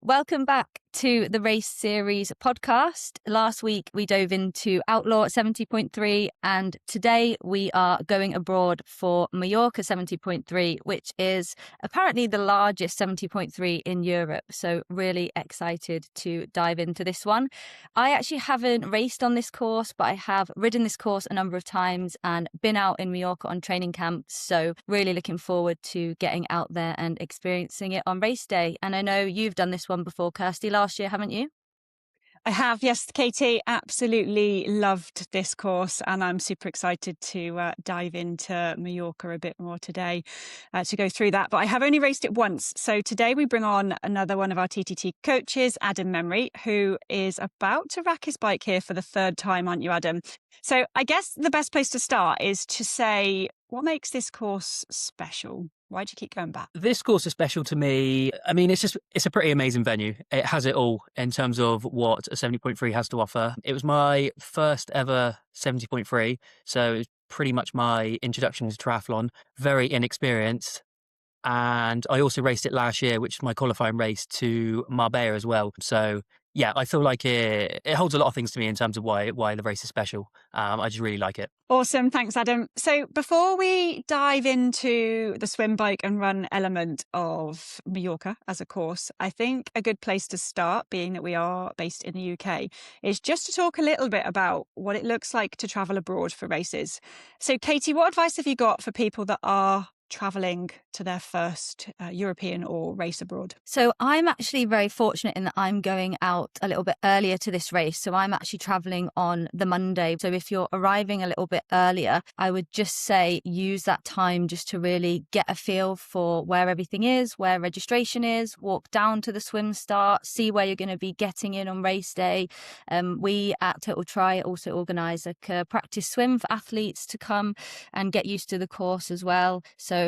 Welcome back to the Race Series podcast. Last week we dove into Outlaw 70.3 and today we are going abroad for Mallorca 70.3, which is apparently the largest 70.3 in Europe. So really excited to dive into this one. I actually haven't raced on this course, but I have ridden this course a number of times and been out in Mallorca on training camps. So really looking forward to getting out there and experiencing it on race day. And I know you've done this one before, Kirsty, last year, haven't you? I have, yes, Katy. Absolutely loved this course, and I'm super excited to dive into Mallorca a bit more today to go through that. But I have only raced it once. So today we bring on another one of our TTT coaches, Adam Memrey, who is about to rack his bike here for the third time, aren't you, Adam? So I guess the best place to start is to say, what makes this course special? Why do you keep going back? This course is special to me. I mean, it's a pretty amazing venue. It has it all in terms of what a 70.3 has to offer. It was my first ever 70.3. So it was pretty much my introduction to triathlon, very inexperienced. And I also raced it last year, which is my qualifying race to Marbella as well. So yeah, I feel like it holds a lot of things to me in terms of why the race is special. I just really like it. Awesome. Thanks, Adam. So before we dive into the swim, bike and run element of Mallorca as a course, I think a good place to start, being that we are based in the UK, is just to talk a little bit about what it looks like to travel abroad for races. So Katy, what advice have you got for people that are traveling to their first European or race abroad? So I'm actually very fortunate in that I'm going out a little bit earlier to this race. So I'm actually traveling on the Monday. So if you're arriving a little bit earlier, I would just say use that time just to really get a feel for where everything is, where registration is, walk down to the swim start, see where you're going to be getting in on race day. We at Total Tri also organise a practice swim for athletes to come and get used to the course as well. So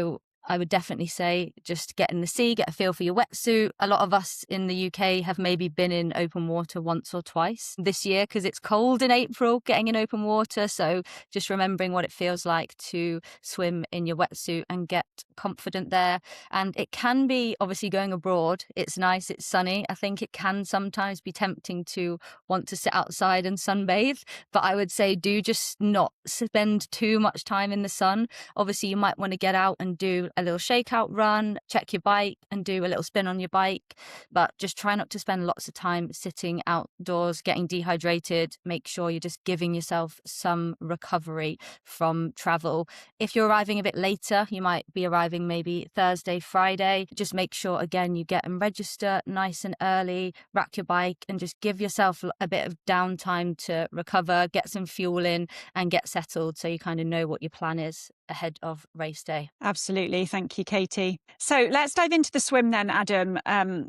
I would definitely say just get in the sea, get a feel for your wetsuit. A lot of us in the UK have maybe been in open water once or twice this year because it's cold in April, getting in open water. So just remembering what it feels like to swim in your wetsuit and get confident there. And it can be, obviously going abroad, it's nice, it's sunny. I think it can sometimes be tempting to want to sit outside and sunbathe. But I would say do just not spend too much time in the sun. Obviously, you might want to get out and do a little shakeout run, check your bike and do a little spin on your bike, but just try not to spend lots of time sitting outdoors, getting dehydrated. Make sure you're just giving yourself some recovery from travel. If you're arriving a bit later, you might be arriving maybe Thursday, Friday. Just make sure, again, you get and register nice and early, rack your bike and just give yourself a bit of downtime to recover, get some fuel in and get settled so you kind of know what your plan is ahead of race day. Absolutely. Thank you, Katy. So let's dive into the swim then, Adam.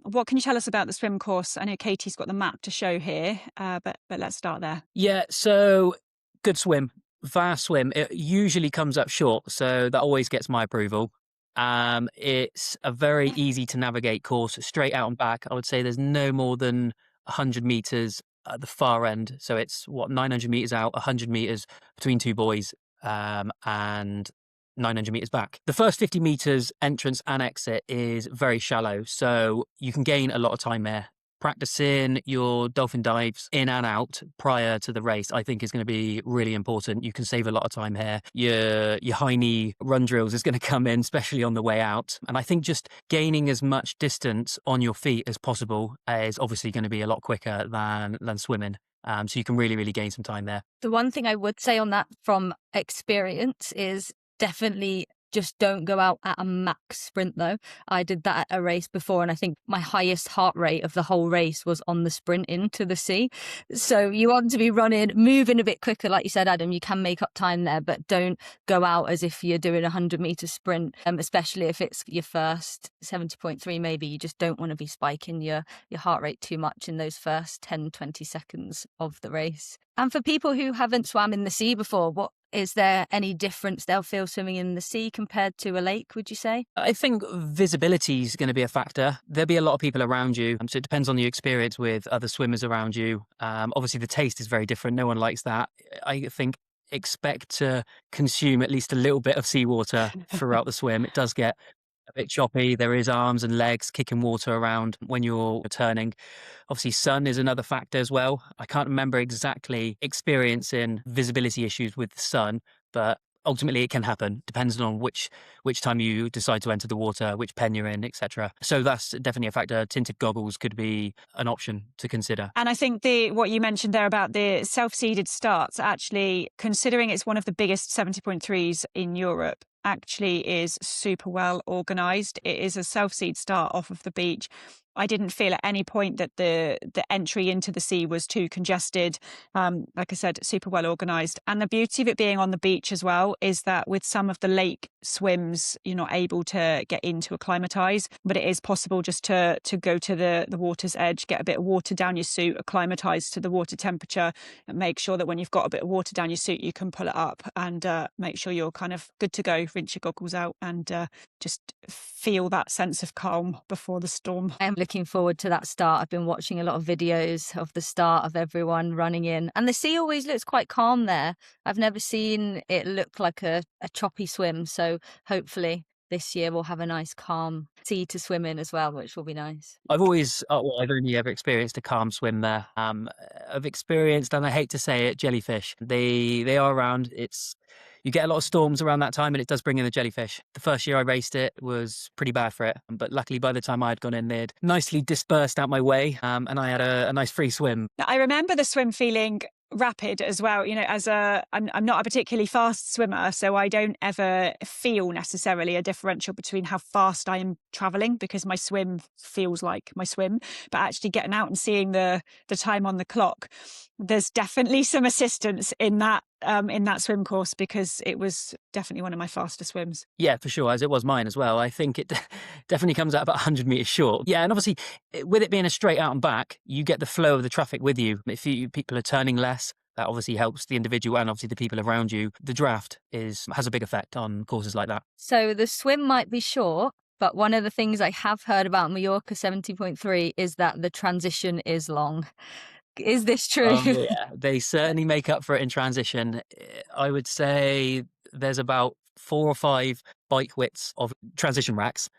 What can you tell us about the swim course? I know Katy's got the map to show here, but let's start there. Yeah, so good swim, fast swim. It usually comes up short, so that always gets my approval. It's a very easy to navigate course, straight out and back. I would say there's no more than 100 meters at the far end. So it's 900 meters out, 100 meters between two buoys, and 900 meters back. The first 50 meters entrance and exit is very shallow, so you can gain a lot of time there. Practicing your dolphin dives in and out prior to the race, I think, is going to be really important. You can save a lot of time here. Your high knee run drills is going to come in, especially on the way out. And I think just gaining as much distance on your feet as possible is obviously going to be a lot quicker than swimming. So you can really, really gain some time there. The one thing I would say on that from experience is definitely just don't go out at a max sprint though. I did that at a race before and I think my highest heart rate of the whole race was on the sprint into the sea. So you want to be running, moving a bit quicker. Like you said, Adam, you can make up time there, but don't go out as if you're doing a 100-meter sprint, especially if it's your first 70.3 maybe. You just don't want to be spiking your heart rate too much in those first 10-20 seconds of the race. And for people who haven't swam in the sea before, is there any difference they'll feel swimming in the sea compared to a lake, would you say? I think visibility is going to be a factor. There'll be a lot of people around you, so it depends on your experience with other swimmers around you. Obviously, the taste is very different. No one likes that. I think expect to consume at least a little bit of seawater throughout the swim. It does get a bit choppy. There is arms and legs kicking water around when you're turning. Obviously, sun is another factor as well. I can't remember exactly experiencing visibility issues with the sun, but ultimately it can happen. Depends on which time you decide to enter the water, which pen you're in, etc. So that's definitely a factor. Tinted goggles could be an option to consider. And I think what you mentioned there about the self-seeded starts, actually, considering it's one of the biggest 70.3s in Europe, actually is super well organised. It is a self-seed start off of the beach. I didn't feel at any point that the entry into the sea was too congested. Like I said, super well organised. And the beauty of it being on the beach as well is that with some of the lake swims, you're not able to get in to acclimatise, but it is possible just to go to the water's edge, get a bit of water down your suit, acclimatise to the water temperature, and make sure that when you've got a bit of water down your suit, you can pull it up and make sure you're kind of good to go, rinse your goggles out and just feel that sense of calm before the storm. I'm looking forward to that start. I've been watching a lot of videos of the start of everyone running in, and the sea always looks quite calm there. I've never seen it look like a choppy swim, so hopefully this year we'll have a nice calm sea to swim in as well, which will be nice. I've only ever experienced a calm swim there. I've experienced, and I hate to say it, jellyfish. They are around. You get a lot of storms around that time, and it does bring in the jellyfish. The first year I raced it was pretty bad for it, but luckily by the time I had gone in, they'd nicely dispersed out my way, and I had a nice free swim. I remember the swim feeling rapid as well. You know, I'm not a particularly fast swimmer, so I don't ever feel necessarily a differential between how fast I am traveling, because my swim feels like my swim. But actually getting out and seeing the time on the clock, there's definitely some assistance in that swim course, because it was definitely one of my faster swims. Yeah, for sure, as it was mine as well. I think it definitely comes out about 100 metres short. Yeah, and obviously, with it being a straight out and back, you get the flow of the traffic with you. If people are turning less, that obviously helps the individual and obviously the people around you. The draft has a big effect on courses like that. So the swim might be short, but one of the things I have heard about Mallorca 70.3 is that the transition is long. Is this true? Yeah, they certainly make up for it in transition. I would say there's about 4 or 5 bike widths of transition racks,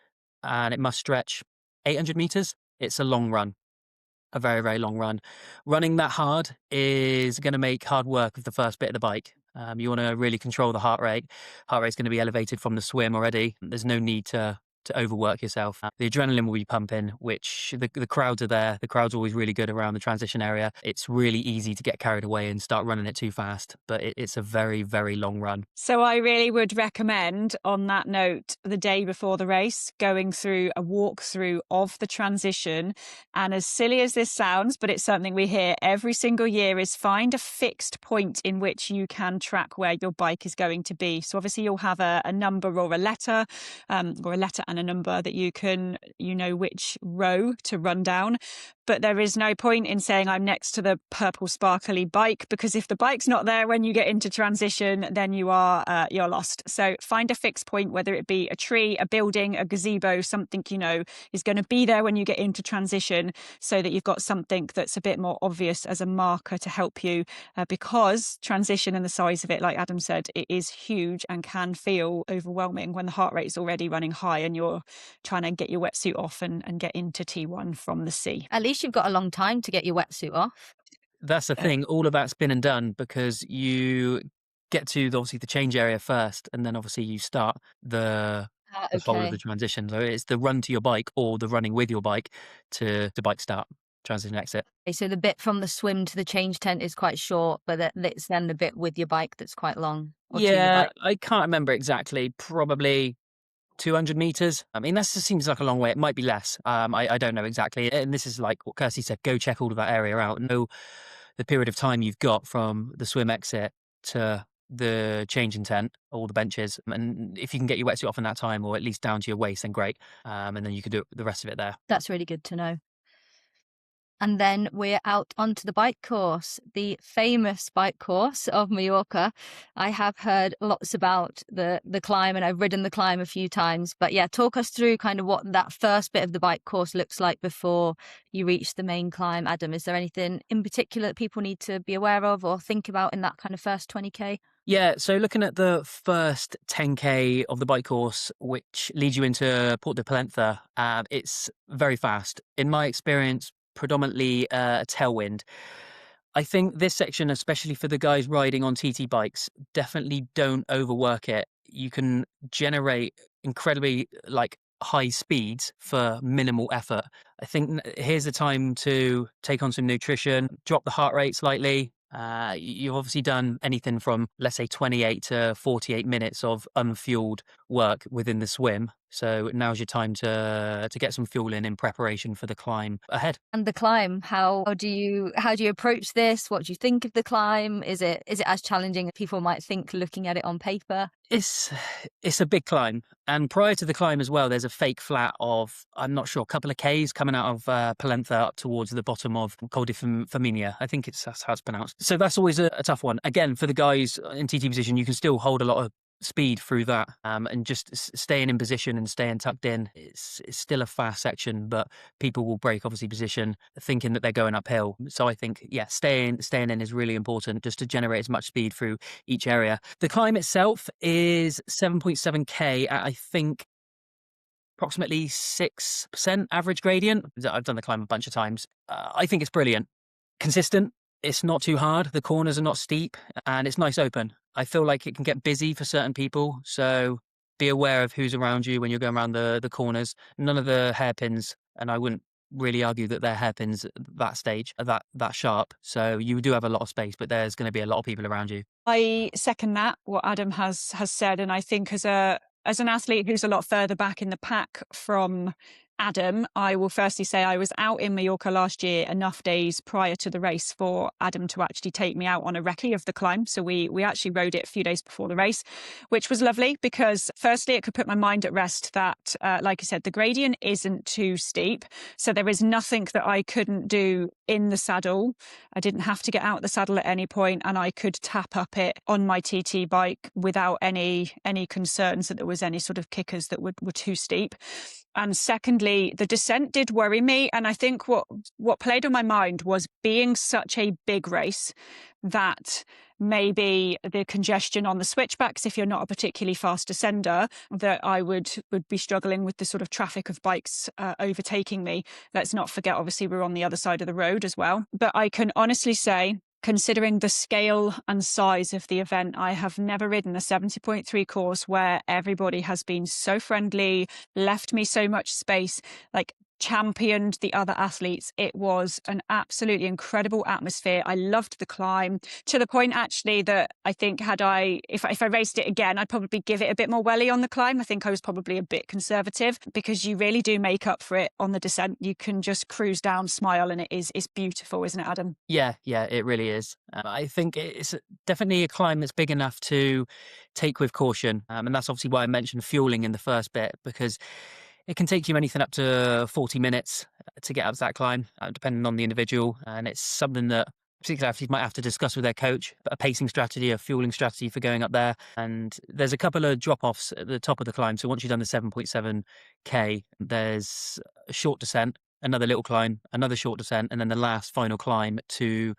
and it must stretch 800 meters. It's a long run, a very, very long run. Running that hard is going to make hard work of the first bit of the bike. You want to really control the heart rate. Heart rate's going to be elevated from the swim already. There's no need to overwork yourself. The adrenaline will be pumping, which the crowds are there. The crowd's always really good around the transition area. It's really easy to get carried away and start running it too fast, but it's a very, very long run. So I really would recommend, on that note, the day before the race, going through a walkthrough of the transition. And as silly as this sounds, but it's something we hear every single year, is find a fixed point in which you can track where your bike is going to be. So obviously you'll have a number or a letter, or a letter and a number that you know which row to run down. But there is no point in saying I'm next to the purple sparkly bike, because if the bike's not there when you get into transition, then you're lost. So find a fixed point, whether it be a tree, a building, a gazebo, something you know is going to be there when you get into transition, so that you've got something that's a bit more obvious as a marker to help you, because transition and the size of it, like Adam said, it is huge and can feel overwhelming when the heart rate is already running high and you're trying to get your wetsuit off and get into T1 from the sea. At least you've got a long time to get your wetsuit off. That's the thing. All of that's been and done, because you get to obviously the change area first, and then obviously you start the whole of the transition. So it's the run to your bike or the running with your bike to bike start, transition exit. Okay, so the bit from the swim to the change tent is quite short, but it's then the bit with your bike that's quite long. Yeah, I can't remember exactly. Probably 200 meters. I mean, that just seems like a long way. It might be less. I don't know exactly. And this is like what Kirsty said, go check all of that area out. Know the period of time you've got from the swim exit to the changing tent, all the benches. And if you can get your wetsuit off in that time, or at least down to your waist, then great. And then you could do the rest of it there. That's really good to know. And then we're out onto the bike course, the famous bike course of Mallorca. I have heard lots about the climb, and I've ridden the climb a few times. But yeah, talk us through kind of what that first bit of the bike course looks like before you reach the main climb. Adam, is there anything in particular that people need to be aware of or think about in that kind of first 20K? Yeah, so looking at the first 10K of the bike course, which leads you into Port de Polenta, it's very fast. In my experience, predominantly a tailwind. I think this section, especially for the guys riding on TT bikes, definitely don't overwork it. You can generate incredibly high speeds for minimal effort. I think here's the time to take on some nutrition, drop the heart rate slightly. You've obviously done anything from, let's say, 28 to 48 minutes of unfueled work within the swim. So now's your time to get some fuel in preparation for the climb ahead. And the climb, how do you approach this? What do you think of the climb? Is it as challenging as people might think looking at it on paper? It's a big climb, and prior to the climb as well, there's a fake flat of, I'm not sure, a couple of Ks coming out of Polenta up towards the bottom of Col de Flaminia. I think that's how it's pronounced. So that's always a tough one. Again, for the guys in TT position, you can still hold a lot of speed through that, and just staying in position and staying tucked in. It's still a fast section, but people will break obviously position thinking that they're going uphill. So I think, yeah, staying in is really important just to generate as much speed through each area. The climb itself is 7.7K at, I think, approximately 6% average gradient. I've done the climb a bunch of times. I think it's brilliant. Consistent. It's not too hard. The corners are not steep, and it's nice open. I feel like it can get busy for certain people, so be aware of who's around you when you're going around the corners. None of the hairpins, and I wouldn't really argue that they're hairpins at that stage, that sharp. So you do have a lot of space, but there's going to be a lot of people around you. I second that, what Adam has said, and I think as an athlete who's a lot further back in the pack from Adam, I will firstly say I was out in Mallorca last year enough days prior to the race for Adam to actually take me out on a recce of the climb. So we actually rode it a few days before the race, which was lovely because firstly, it could put my mind at rest that, like I said, the gradient isn't too steep. So there is nothing that I couldn't do in the saddle. I didn't have to get out the saddle at any point, and I could tap up it on my TT bike without any concerns that there was any sort of kickers that were too steep. And secondly, the descent did worry me. And I think what played on my mind was being such a big race that maybe the congestion on the switchbacks, if you're not a particularly fast descender, that I would be struggling with the sort of traffic of bikes overtaking me. Let's not forget, obviously, we're on the other side of the road as well. But I can honestly say, considering the scale and size of the event, I have never ridden a 70.3 course where everybody has been so friendly, left me so much space, championed the other athletes. It was an absolutely incredible atmosphere. I loved the climb to the point actually that I think if I raced it again, I'd probably give it a bit more welly on the climb. I think I was probably a bit conservative because you really do make up for it on the descent. You can just cruise down, smile, and it's beautiful, isn't it, Adam? Yeah, it really is. I think it's definitely a climb that's big enough to take with caution. And that's obviously why I mentioned fueling in the first bit, because it can take you anything up to 40 minutes to get up that climb, depending on the individual. And it's something that particular athletes might have to discuss with their coach, a pacing strategy, a fueling strategy for going up there. And there's a couple of drop-offs at the top of the climb. So once you've done the 7.7K, there's a short descent, another little climb, another short descent, and then the last final climb to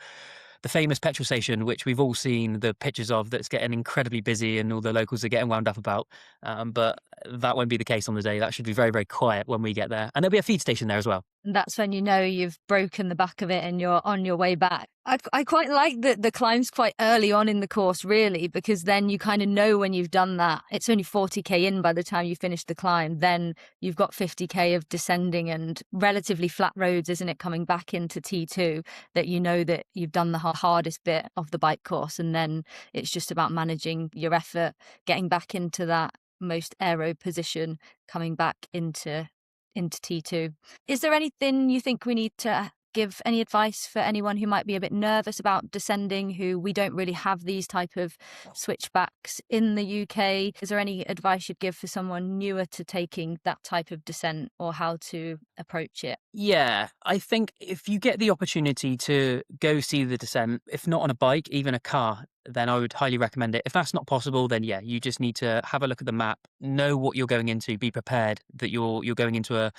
the famous petrol station, which we've all seen the pictures of, that's getting incredibly busy and all the locals are getting wound up about. But that won't be the case on the day. That should be very, very quiet when we get there. And there'll be a feed station there as well. And that's when you know you've broken the back of it and you're on your way back. I quite like that the climb's quite early on in the course, really, because then you kind of know when you've done that. It's only 40K in by the time you finish the climb. Then you've got 50K of descending and relatively flat roads, isn't it, coming back into T2, that you know that you've done the hardest bit of the bike course. And then it's just about managing your effort, getting back into that most aero position, coming back into T2. Is there anything you think we need to give any advice for anyone who might be a bit nervous about descending, who we don't really have these type of switchbacks in the UK? Is there any advice you'd give for someone newer to taking that type of descent or how to approach it? Yeah, I think if you get the opportunity to go see the descent, if not on a bike, even a car, then I would highly recommend it. If that's not possible, then yeah, you just need to have a look at the map, know what you're going into, be prepared that you're going into a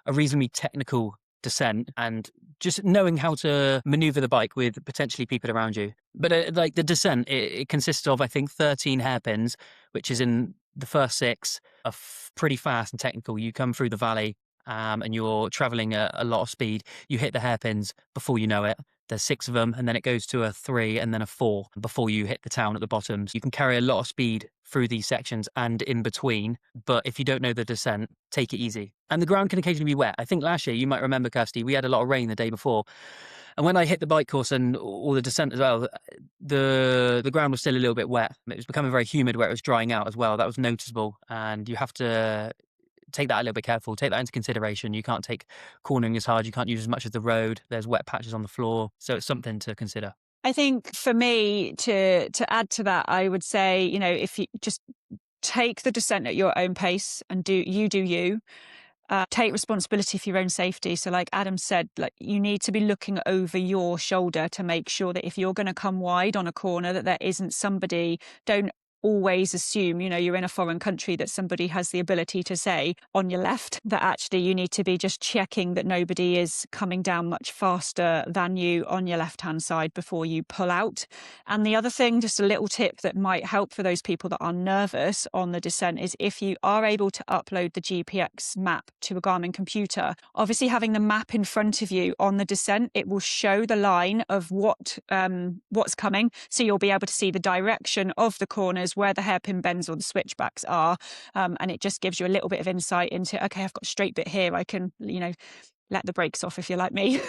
reasonably technical descent, and just knowing how to maneuver the bike with potentially people around you. But like the descent, it consists of, I think, 13 hairpins, which is in the first 6 are pretty fast and technical. You come through the valley and you're traveling at a lot of speed. You hit the hairpins before you know it. There's 6 of them, and then it goes to a 3 and then a 4 before you hit the town at the bottom. So you can carry a lot of speed through these sections and in between. But if you don't know the descent, take it easy. And the ground can occasionally be wet. I think last year, you might remember, Kirsty, we had a lot of rain the day before. And when I hit the bike course and all the descent as well, the ground was still a little bit wet. It was becoming very humid where it was drying out as well. That was noticeable. And you have to take that a little bit careful, take that into consideration. You can't take cornering as hard. You can't use as much of the road. There's wet patches on the floor. So it's something to consider. I think for me, to add to that, I would say, if you just take the descent at your own pace and do you. Take responsibility for your own safety. So like Adam said, like you need to be looking over your shoulder to make sure that if you're going to come wide on a corner, that there isn't somebody. Don't always assume, you're in a foreign country, that somebody has the ability to say on your left, that actually you need to be just checking that nobody is coming down much faster than you on your left hand side before you pull out. And the other thing, just a little tip that might help for those people that are nervous on the descent, is if you are able to upload the GPX map to a Garmin computer, obviously having the map in front of you on the descent, it will show the line of what's coming. So you'll be able to see the direction of the corners, where the hairpin bends or the switchbacks are, and it just gives you a little bit of insight into, okay, I've got a straight bit here, I can let the brakes off if you're like me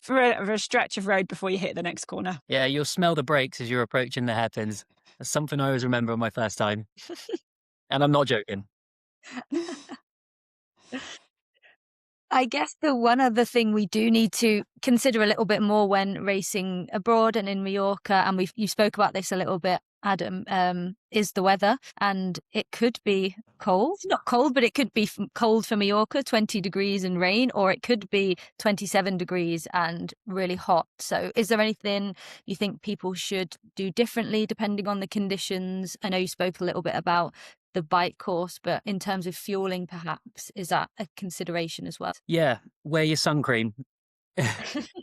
for a stretch of road before you hit the next corner. Yeah, you'll smell the brakes as you're approaching the hairpins. That's something I always remember on my first time. And I'm not joking. I guess the one other thing we do need to consider a little bit more when racing abroad and in Mallorca, and you spoke about this a little bit, Adam, is the weather. And it could be cold, not cold, but it could be cold for Mallorca, 20 degrees and rain, or it could be 27 degrees and really hot. So is there anything you think people should do differently depending on the conditions? I know you spoke a little bit about the bike course, but in terms of fueling, perhaps, is that a consideration as well? Yeah, wear your sun cream.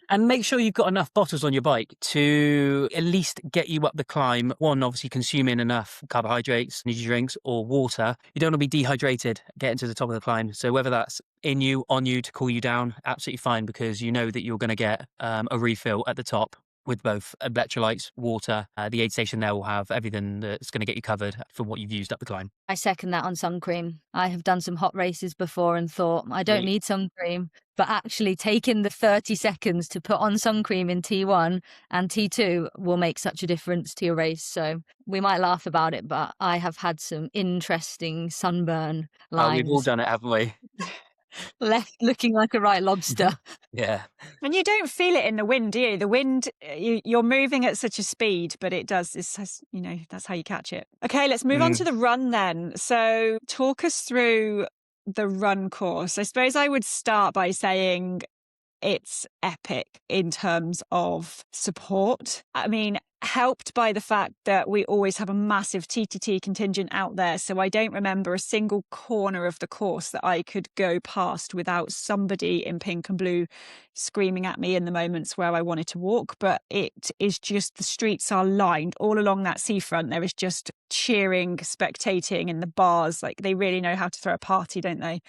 And make sure you've got enough bottles on your bike to at least get you up the climb. One, obviously consuming enough carbohydrates, energy drinks or water. You don't want to be dehydrated getting to the top of the climb. So whether that's in you, on you to cool you down, absolutely fine, because you know that you're going to get a refill at the top with both electrolytes, water. The aid station there will have everything that's going to get you covered for what you've used up the climb. I second that on sun cream. I have done some hot races before and thought, I don't need sun cream. But actually taking the 30 seconds to put on sun cream in T1 and T2 will make such a difference to your race. So we might laugh about it, but I have had some interesting sunburn lines. We've all done it, haven't we? Left looking like a right lobster. Yeah. And you don't feel it in the wind, do you? The wind, you're moving at such a speed, but it does, that's how you catch it. Okay, let's move on to the run then. So talk us through the run course. I suppose I would start by saying it's epic in terms of support. I mean, helped by the fact that we always have a massive TTT contingent out there. So I don't remember a single corner of the course that I could go past without somebody in pink and blue screaming at me in the moments where I wanted to walk. But it is just, the streets are lined all along that seafront. There is just cheering, spectating in the bars. Like, they really know how to throw a party, don't they?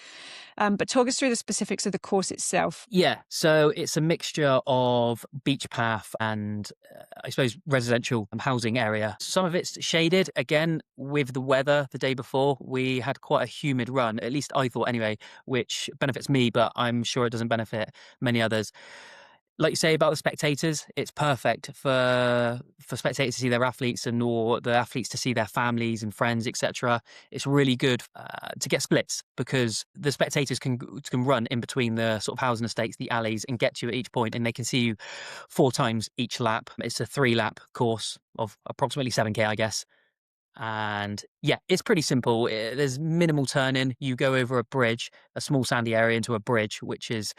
But talk us through the specifics of the course itself. Yeah, so it's a mixture of beach path and I suppose residential housing area. Some of it's shaded. Again, with the weather the day before, we had quite a humid run, at least I thought anyway, which benefits me, but I'm sure it doesn't benefit many others. Like you say about the spectators, it's perfect for spectators to see their athletes or the athletes to see their families and friends, etc. It's really good to get splits because the spectators can run in between the sort of housing estates, the alleys, and get to you at each point, and they can see you 4 times each lap. It's a 3-lap course of approximately 7K, I guess. And yeah, it's pretty simple. There's minimal turning. You go over a bridge, a small sandy area into a bridge, which is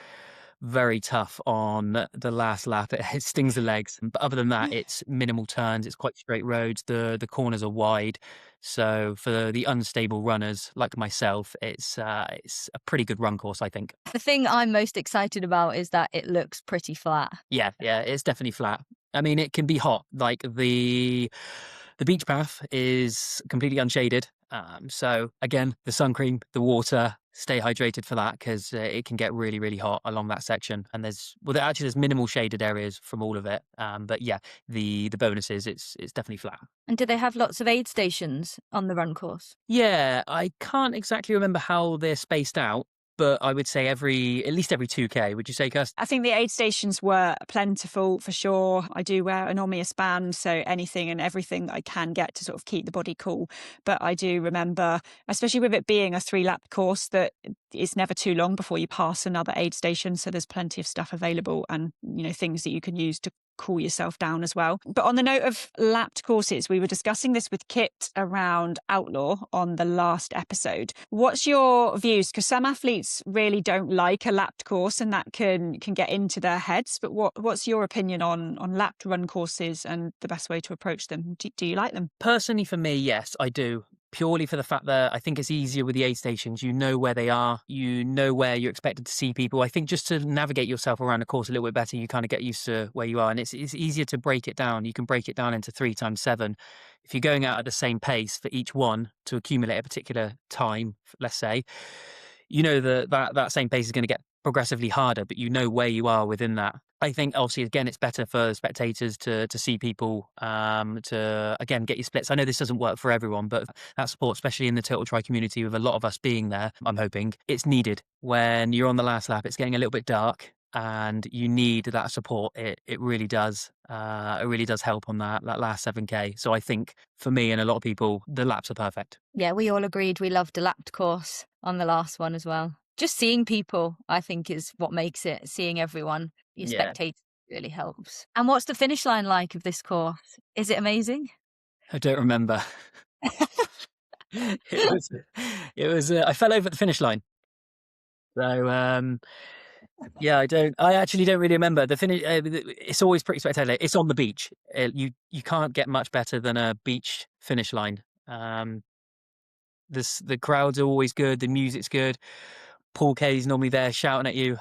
very tough on the last lap. It stings the legs. But other than that, it's minimal turns. It's quite straight roads. The corners are wide. So for the unstable runners like myself, it's a pretty good run course, I think. The thing I'm most excited about is that it looks pretty flat. Yeah, it's definitely flat. I mean, it can be hot. Like the beach path is completely unshaded. So again, the sun cream, the water, stay hydrated for that, because it can get really, really hot along that section. And there's minimal shaded areas from all of it. But yeah, the bonus is it's definitely flat. And do they have lots of aid stations on the run course? Yeah, I can't exactly remember how they're spaced out, but I would say at least every 2K. Would you say, Kirsty? I think the aid stations were plentiful for sure. I do wear an Omnius band, so anything and everything that I can get to sort of keep the body cool. But I do remember, especially with it being a 3-lap course, that it's never too long before you pass another aid station. So there's plenty of stuff available and, things that you can use to cool yourself down as well. But on the note of lapped courses, we were discussing this with Kit around Outlaw on the last episode. What's your views? Because some athletes really don't like a lapped course, and that can get into their heads. But what's your opinion on lapped run courses and the best way to approach them? Do you like them? Personally, for me, yes, I do. Purely for the fact that I think it's easier with the aid stations. You know where they are. You know where you're expected to see people. I think just to navigate yourself around the course a little bit better, you kind of get used to where you are. And it's easier to break it down. You can break it down into 3 times 7. If you're going out at the same pace for each one to accumulate a particular time, let's say, that same pace is going to get progressively harder, but you know where you are within that. I think obviously again it's better for spectators to see people, to again get your splits. I know this doesn't work for everyone, but that support, especially in the Total Tri community, with a lot of us being there, I'm hoping it's needed. When you're on the last lap, it's getting a little bit dark and you need that support. It really does. It really does help on that last 7K. So I think for me and a lot of people, the laps are perfect. Yeah, we all agreed we loved a lapped course on the last one as well. Just seeing people, I think, is what makes it. Seeing everyone, your spectators, really helps. And what's the finish line like of this course? Is it amazing? I don't remember. It was. I fell over at the finish line. So yeah, I actually don't really remember the finish. It's always pretty spectacular. It's on the beach. You can't get much better than a beach finish line. The crowds are always good. The music's good. Paul Kay's normally there shouting at you.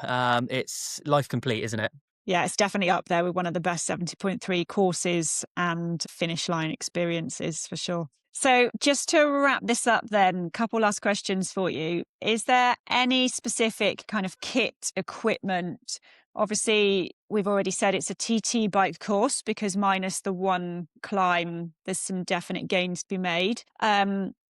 It's life complete, isn't it? Yeah, it's definitely up there with one of the best 70.3 courses and finish line experiences for sure. So just to wrap this up then, couple last questions for you. Is there any specific kind of kit, equipment? Obviously, we've already said it's a TT bike course because minus the one climb, there's some definite gains to be made.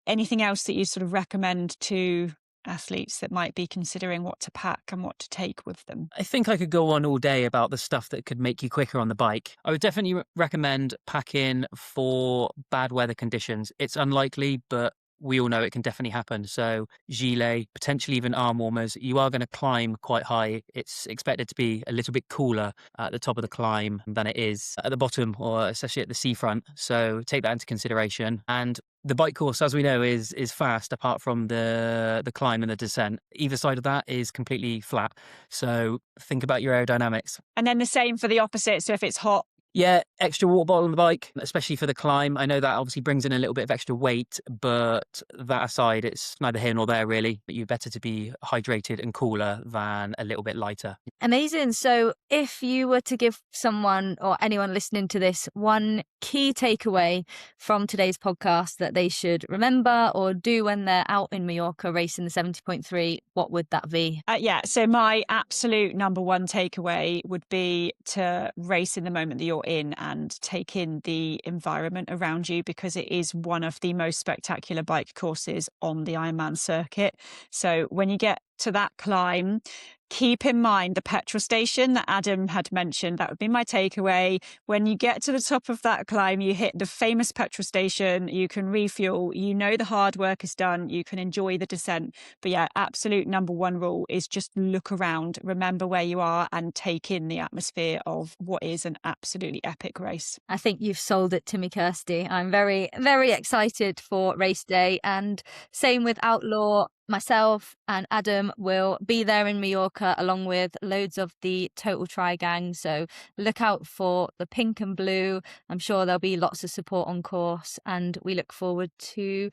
Anything else that you sort of recommend to athletes that might be considering what to pack and what to take with them? I think I could go on all day about the stuff that could make you quicker on the bike. I would definitely recommend packing for bad weather conditions. It's unlikely, but we all know it can definitely happen. So gilet, potentially even arm warmers. You are going to climb quite high. It's expected to be a little bit cooler at the top of the climb than it is at the bottom, or especially at the seafront. So take that into consideration. And the bike course, as we know, is fast apart from the climb and the descent. Either side of that is completely flat. So think about your aerodynamics. And then the same for the opposite. So if it's hot, yeah, extra water bottle on the bike, especially for the climb. I know that obviously brings in a little bit of extra weight, but that aside, it's neither here nor there really. But you're better to be hydrated and cooler than a little bit lighter. Amazing. So if you were to give someone or anyone listening to this one key takeaway from today's podcast that they should remember or do when they're out in Mallorca racing the 70.3, what would that be? So my absolute number one takeaway would be to race in the moment that you're in and take in the environment around you, because it is one of the most spectacular bike courses on the Ironman circuit. So when you get to that climb, keep in mind the petrol station that Adam had mentioned. That would be my takeaway. When you get to the top of that climb, you hit the famous petrol station, you can refuel, you know the hard work is done, you can enjoy the descent. But yeah, absolute number one rule is just look around, remember where you are and take in the atmosphere of what is an absolutely epic race. I think you've sold it to me, Kirsty. I'm very, very excited for race day, and same with Outlaw. myself and Adam will be there in Mallorca along with loads of the Total Tri gang. So look out for the pink and blue. I'm sure there'll be lots of support on course, and we look forward to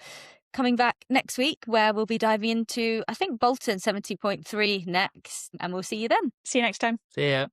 coming back next week where we'll be diving into, I think, Bolton 70.3 next, and we'll see you then. See you next time. See ya.